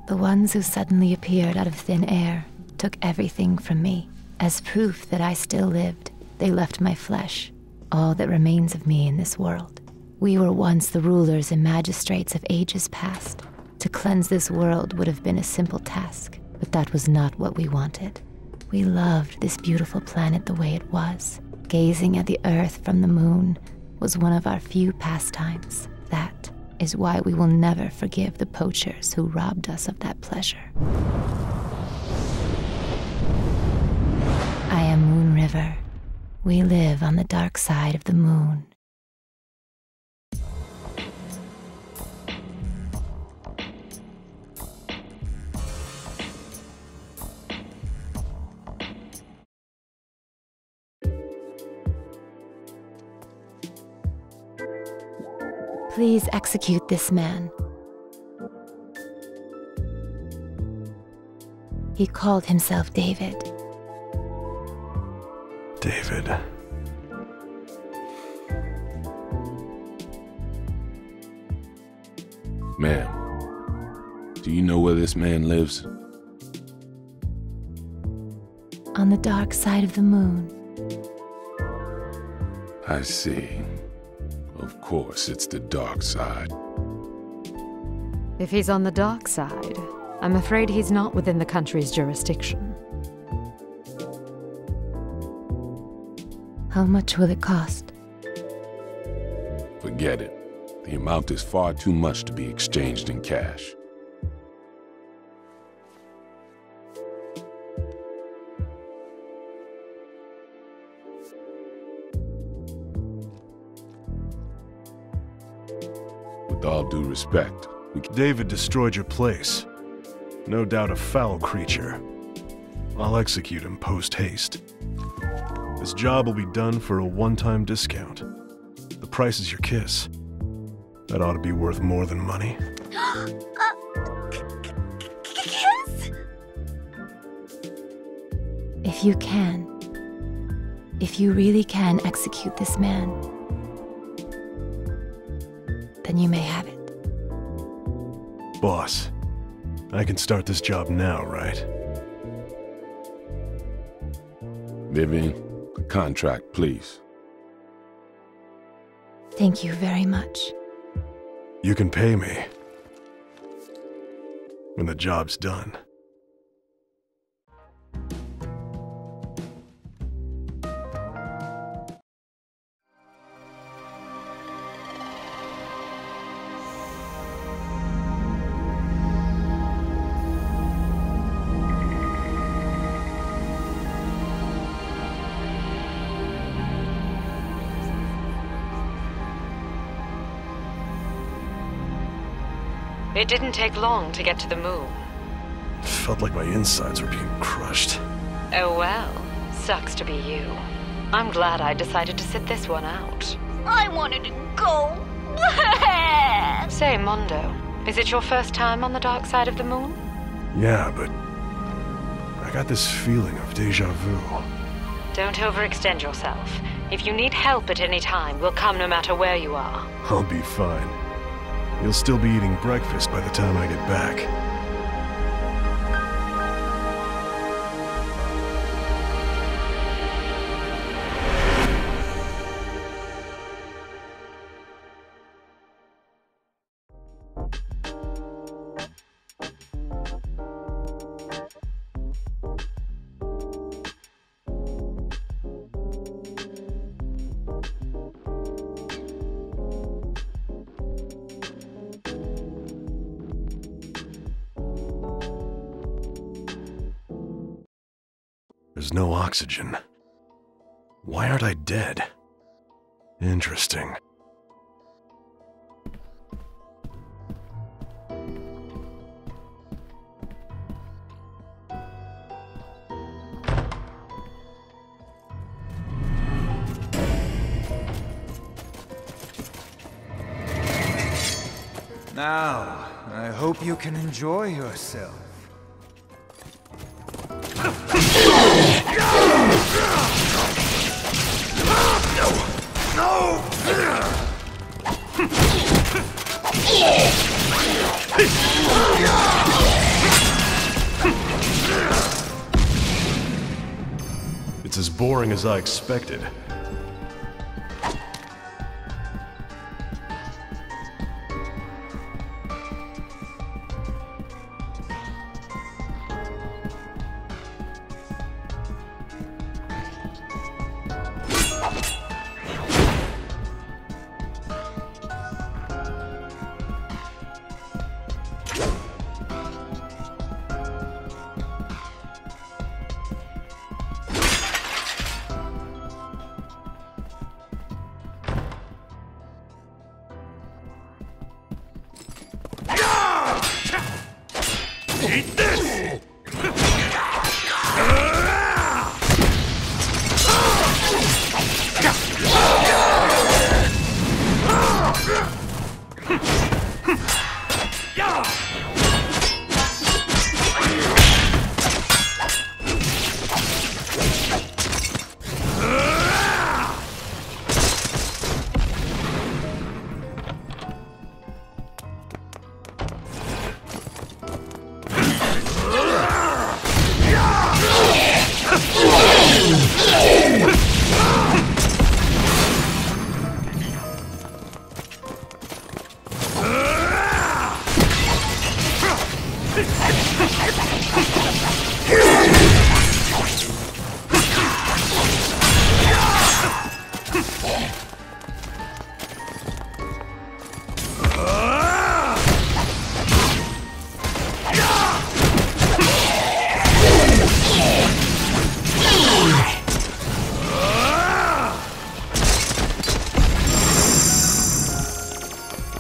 The ones who suddenly appeared out of thin air took everything from me. As proof that I still lived, they left my flesh, all that remains of me in this world. We were once the rulers and magistrates of ages past. To cleanse this world would have been a simple task, but that was not what we wanted. We loved this beautiful planet the way it was. Gazing at the Earth from the moon was one of our few pastimes. That is why we will never forgive the poachers who robbed us of that pleasure. I am Moon River. We live on the dark side of the moon. Please execute this man. He called himself David. David. Ma'am, do you know where this man lives? On the dark side of the moon. I see. Of course, it's the dark side. If he's on the dark side, I'm afraid he's not within the country's jurisdiction. How much will it cost? Forget it. The amount is far too much to be exchanged in cash. With all due respect, David destroyed your place. No doubt a foul creature. I'll execute him post-haste. This job will be done for a one-time discount. The price is your kiss. That ought to be worth more than money. Kiss? If you can, if you really can execute this man, then you may have it. Boss, I can start this job now, right? Vivian, the contract, please. Thank you very much. You can pay me when the job's done. It didn't take long to get to the moon. Felt like my insides were being crushed. Oh well, sucks to be you. I'm glad I decided to sit this one out. I wanted to go. Say, Mondo, is it your first time on the dark side of the moon? Yeah, but I got this feeling of deja vu. Don't overextend yourself. If you need help at any time, we'll come no matter where you are. I'll be fine. You'll still be eating breakfast by the time I get back. There's no oxygen. Why aren't I dead? Interesting. Now, I hope you can enjoy yourself. No! as boring as I expected. Eat this!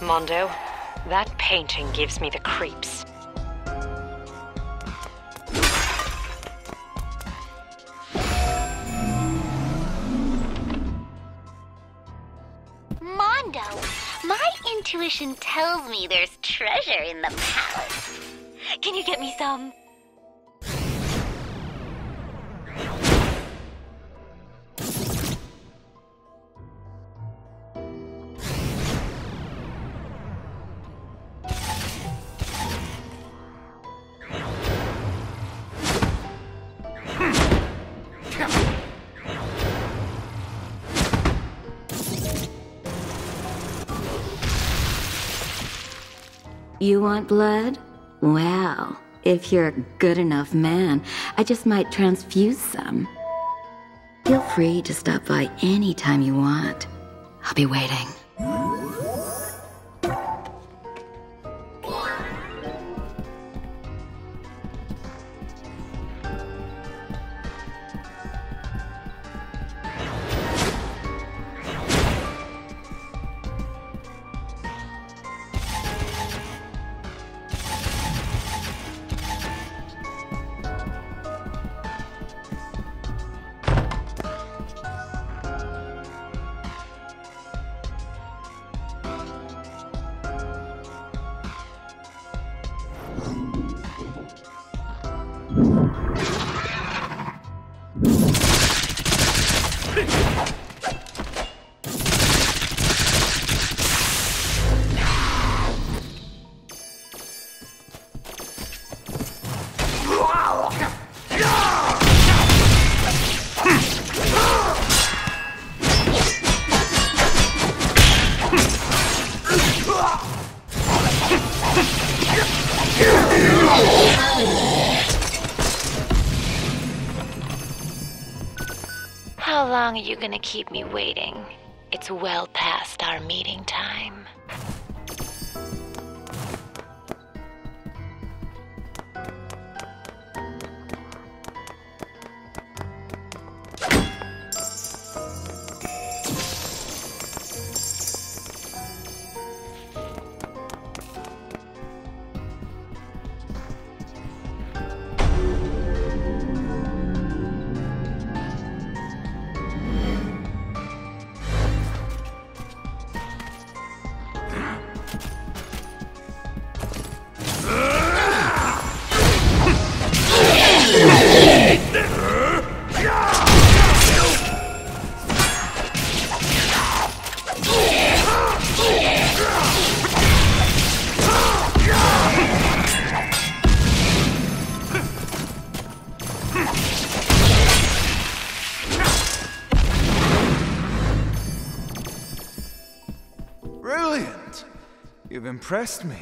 Mondo, that painting gives me the creeps. Mondo, my intuition tells me there's treasure in the palace. Can you get me some? You want blood? Well, if you're a good enough man, I just might transfuse some. Feel free to stop by anytime you want. I'll be waiting. How long are you gonna keep me waiting? It's well past our meeting time. Brilliant! You've impressed me.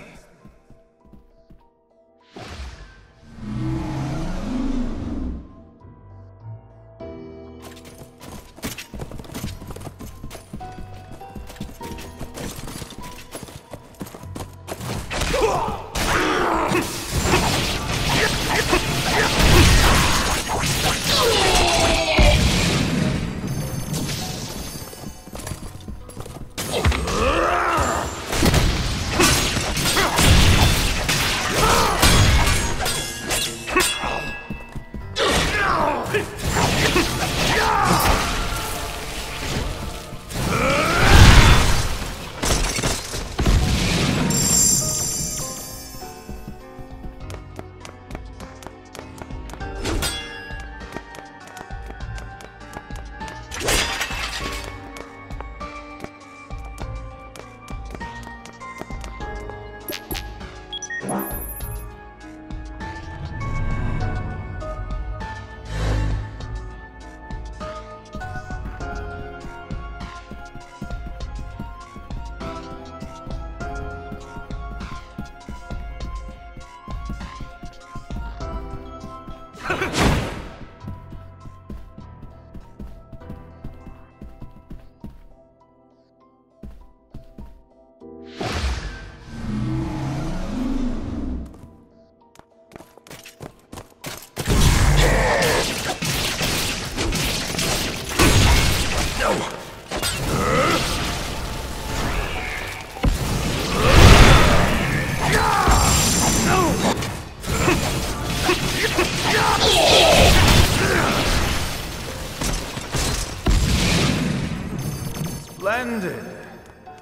Splendid.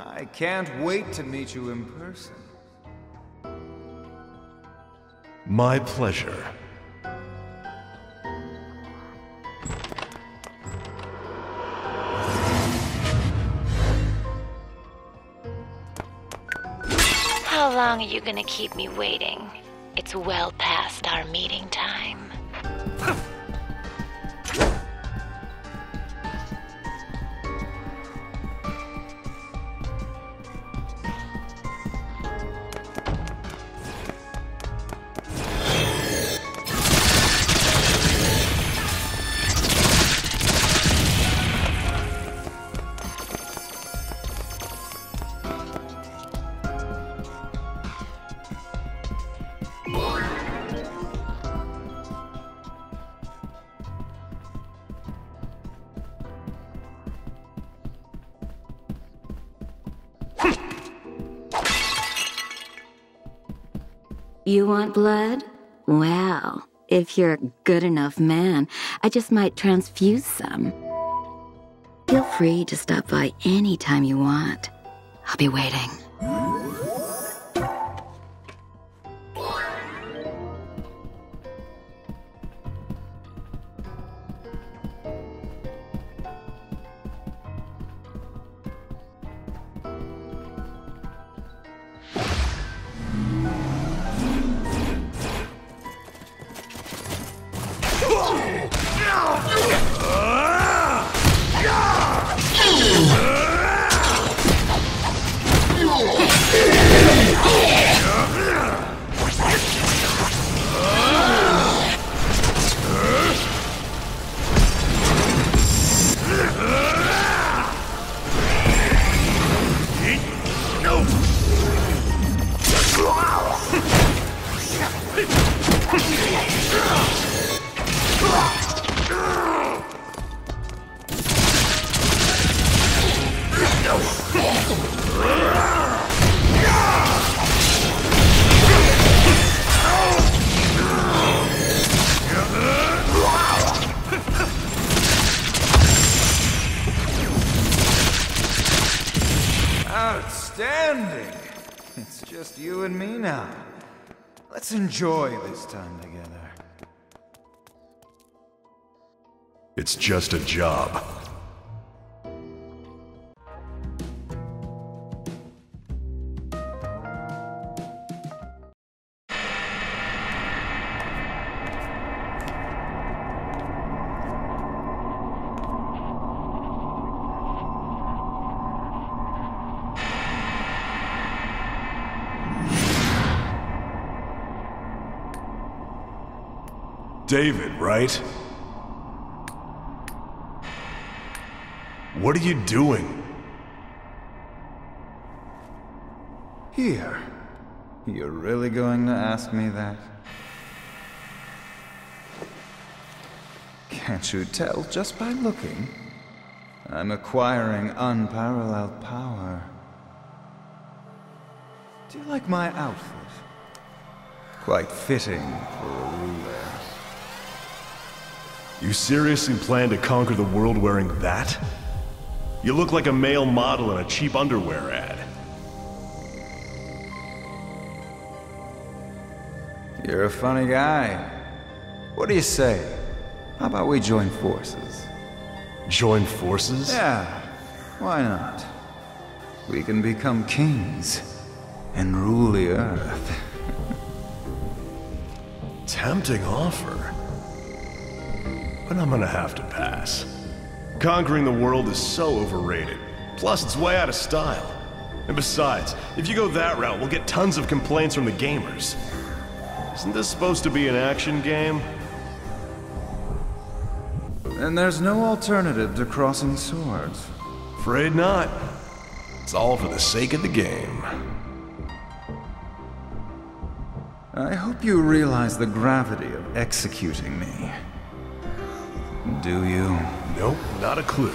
I can't wait to meet you in person. My pleasure. How long are you gonna keep me waiting? It's well past our meeting time. You want blood? Well, if you're a good enough man, I just might transfuse some. Feel free to stop by any time you want. I'll be waiting. Outstanding! It's just you and me now. Let's enjoy this time together. It's just a job. David, right? What are you doing? Here. You're really going to ask me that? Can't you tell just by looking? I'm acquiring unparalleled power. Do you like my outfit? Quite fitting for a ruler. You seriously plan to conquer the world wearing that? You look like a male model in a cheap underwear ad. You're a funny guy. What do you say? How about we join forces? Join forces? Yeah, why not? We can become kings and rule the earth. Tempting offer. But I'm gonna have to pass. Conquering the world is so overrated. Plus, it's way out of style. And besides, if you go that route, we'll get tons of complaints from the gamers. Isn't this supposed to be an action game? And there's no alternative to crossing swords. Afraid not. It's all for the sake of the game. I hope you realize the gravity of executing me. Do you? Nope, not a clue.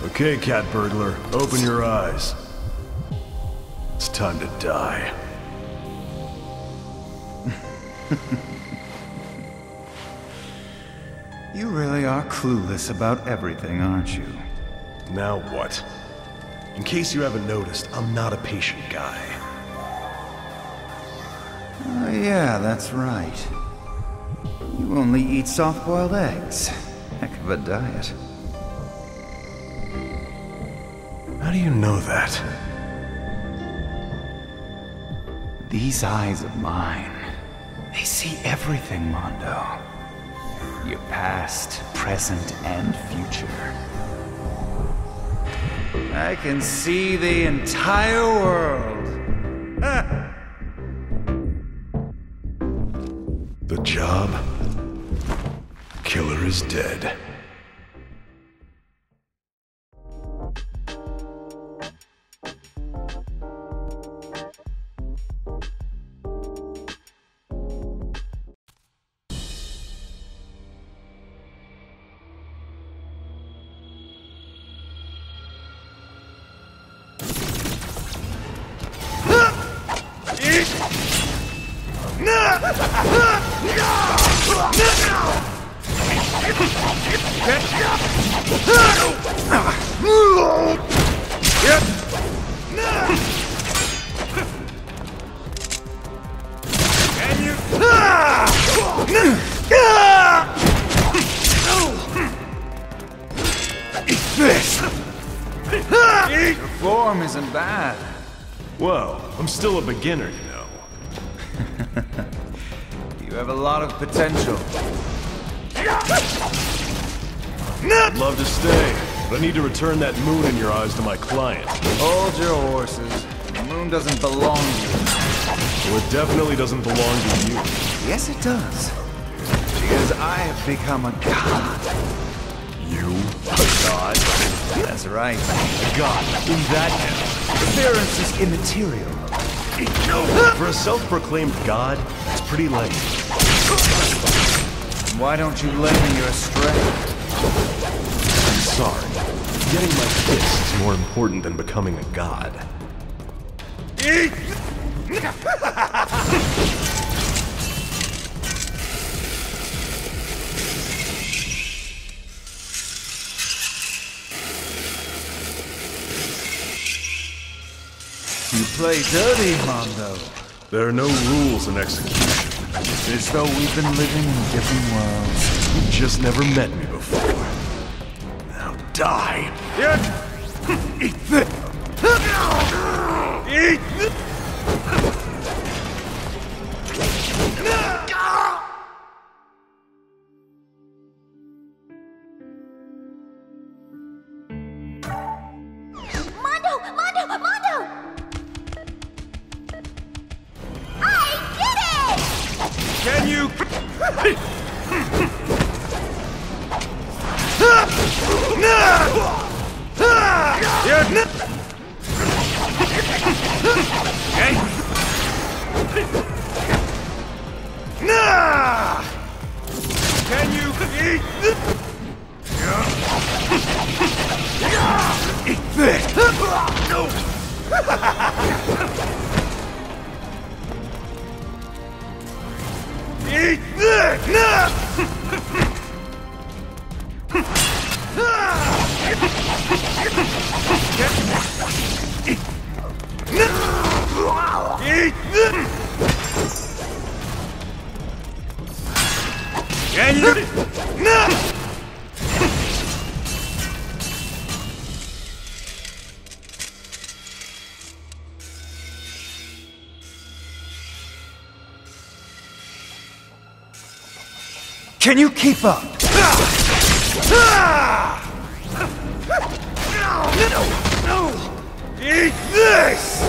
Okay, cat burglar, open your eyes. It's time to die. You really are clueless about everything, aren't you? Now what? In case you haven't noticed, I'm not a patient guy. Oh yeah, that's right. You only eat soft-boiled eggs. Heck of a diet. How do you know that? These eyes of mine, they see everything, Mondo. Your past, present, and future. I can see the entire world. The job? Killer is dead. Your form isn't bad. Well, I'm still a beginner, you know. You have a lot of potential. I'd love to stay, but I need to return that moon in your eyes to my client. Hold your horses. The moon doesn't belong to you. Well, it definitely doesn't belong to you. Yes, it does. Because I have become a god. You? A god? That's right. A god? In that sense? Appearance is immaterial. For a self-proclaimed god, it's pretty lame. Why don't you lend me your strength? I'm sorry. Getting my fists is more important than becoming a god. You play dirty, Mondo. There are no rules in execution. It's as though we've been living in different worlds. You just never met me before. Now die! Eat this! Eat this! Mondo! Mondo! Mondo! I did it! Can you... Can you keep up? No! Eat this!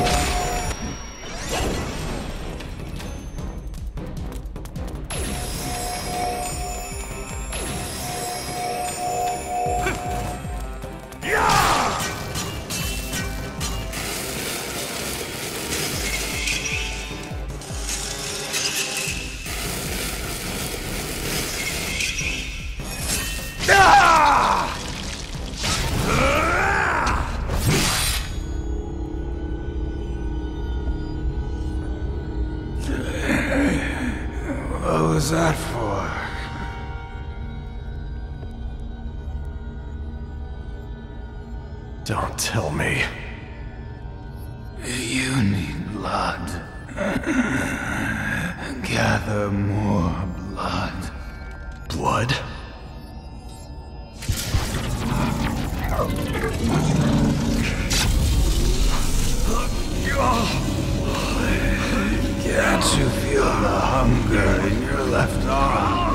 What was that for? Don't tell me. You need blood. Gather more blood. Blood? Can't you feel the hunger in your left arm?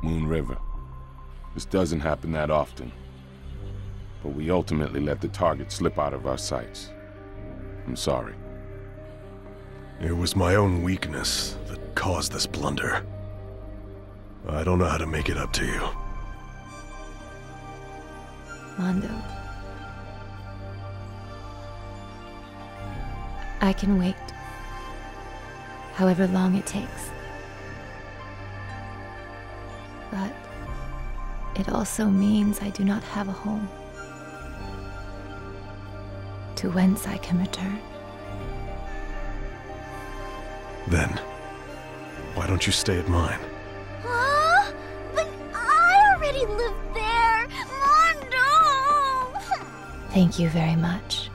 Moon River. This doesn't happen that often. But we ultimately let the target slip out of our sights. I'm sorry. It was my own weakness that caused this blunder. I don't know how to make it up to you. Mondo. I can wait. However long it takes. But it also means I do not have a home to whence I can return. Then, why don't you stay at mine? Huh? But I already live there! Mondo! Thank you very much.